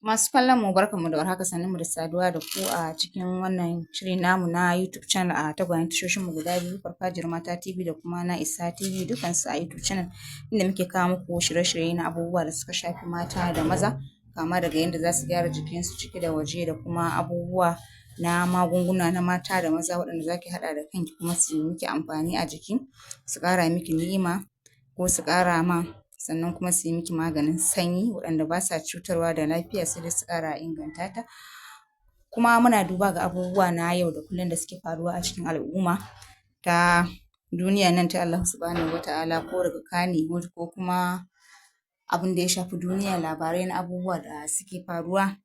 Masu kallon mu barkanmu da warhaka, sannunmu da saduwa da ku a cikin wannan shiri namu na YouTube channel a tagwayen tashoshin mu guda biyu, Farfajiyar Mata TV da kuma Na'isa TV, dukansu a YouTube channel inda muke kawo muku shirye-shirye na abubuwa da suka shafi mata da maza, kama daga yadda za su gyara jikinsu ciki da waje, da kuma abubuwa na magunguna na mata da maza waɗanda za ki haɗa da kanki kuma su yi miki amfani a jiki, su ƙara miki ni'ima ko su ƙara ma, sannan kuma su yi miki maganin sanyi waɗanda ba sa cutarwa da lafiya sai dai su ƙara inganta ta. Kuma muna duba ga abubuwa na yau da kullum da suke faruwa a cikin al'umma ta duniyan nan ta Allah subhanahu wa ta'ala, ko daga Kannywood ko kuma abin da ya shafi duniya, labarai na abubuwa da suke faruwa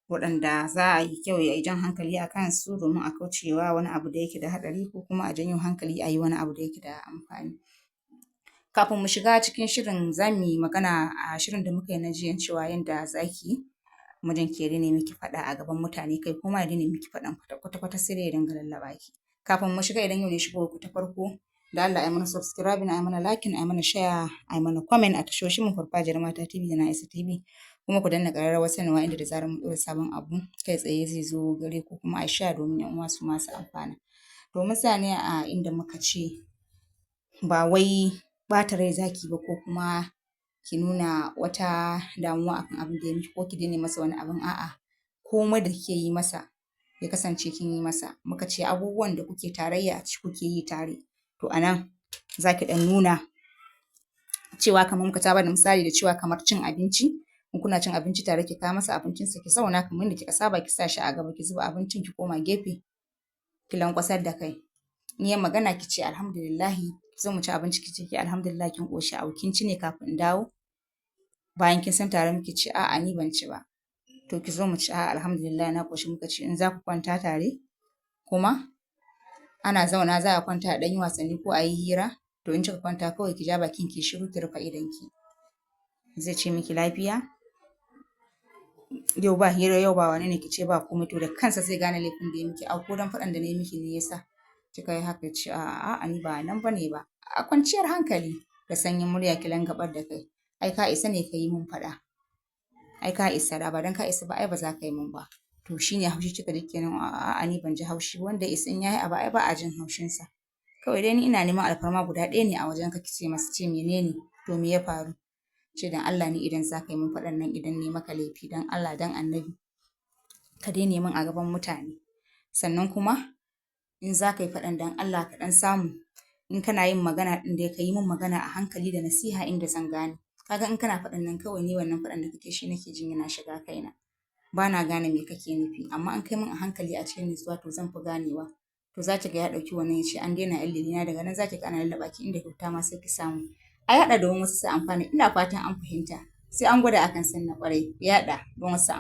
waɗanda za a yi kyau ya yi jan hankali a kansu domin a kauce wa wani abu da yake da haɗari, ko kuma a janyo hankali a yi wani abu da yake da amfani. Kafin mu shiga cikin shirin za mu yi magana a shirin da muka yi na jiya cewa yanda za ki yi mijinki ya daina miki faɗa a gaban mutane, kai ko ma ya daina miki faɗan kwata-kwata sai dai ya dinga lallaɓa ki. Kafin mu shiga, idan yau ne shigowar ku ta farko, da Allah a yi mana subscribing, a yi mana liking, a yi mana share, a yi mana comment a tashoshin mu Farfajiyar Mata TV da Na'isa TV, kuma ku danna ƙararrawar sanarwa inda da zarar mun ɗora sabon abu kai tsaye zai zo gare ku, kuma a share domin 'yan uwa su ma su amfana. To mun tsaya ne a inda muka ce ba wai ɓata rai za ki ba ko kuma ki nuna wata damuwa akan abin da ya miki ko ki daina masa wani abin, a'a, komai da kike yi masa ya kasance kin yi masa. Muka ce abubuwan da kuke tarayya a ciki kuke yi tare, to a nan za ki ɗan nuna cewa kamar muka ta bada misali da cewa kamar cin abinci, in kuna cin abinci tare ki kawo masa abincinsa ki zauna kamar yadda kika saba, ki sa shi a gaba, ki zuba abincin ki koma gefe ki lanƙwasar da kai. In yayi magana ki ce alhamdulillahi, ki zo mu ci abinci ki ce alhamdulillah kin ƙoshi, au kin ci ne kafin in dawo? Bayan kin san tare muke, ce a'a ni ban ci ba. To ki zo mu ci, a'a alhamdulillah na ƙoshi. Muka ce in za ku kwanta tare kuma ana zauna za a kwanta a ɗan yi wasanni ko a yi hira, to in kika kwanta kawai ki ja bakin ki shiru ki rufe idonki. Zai ce miki lafiya? Yau ba hira, yau ba wane ne, ki ce ba komai, to da kansa zai gane laifin da ya miki. Au ko don faɗan da na yi miki ne ya sa kika yi haka? Ce a'a ni ba nan ba ne ba. A kwanciyar hankali da sanyin murya ki langaɓar da kai. Ai ka isa ne ka yi min faɗa. Ai ka isa, da ba don ka isa ba ai ba za ka yi min ba. To shi ne haushi kika ji kenan? A'a ni ban ji haushi ba, wanda ya isa in ya yi abu ai ba a jin haushinsa. Kawai dai ni ina neman alfarma guda ɗaya ne a wajenka, ki ce masa. Ce menene? To me ya faru? Ce don Allah ni idan za ka yi min faɗan nan, idan na yi maka laifi, don Allah don Annabi ka daina min a gaban mutane. Sannan kuma in za ka yi faɗan don Allah ka ɗan samu, in kana yin magana ɗin dai ka yi min magana a hankali da nasiha inda zan gane. Kaga in kana faɗan nan kawai ni wannan faɗan da kake shi nake jin yana shiga kaina. Ba na gane me kake nufi, amma in kai min a hankali a cikin nutsuwa to zan fi ganewa. To za ki ga ya ɗauki wannan ya ce an daina na, daga nan za ki ga ana lallaɓa ki inda kyauta ma sai ki samu. A yaɗa domin wasu su amfana, ina fatan an fahimta. Sai an gwada akan san na ƙwarai, yaɗa don wasu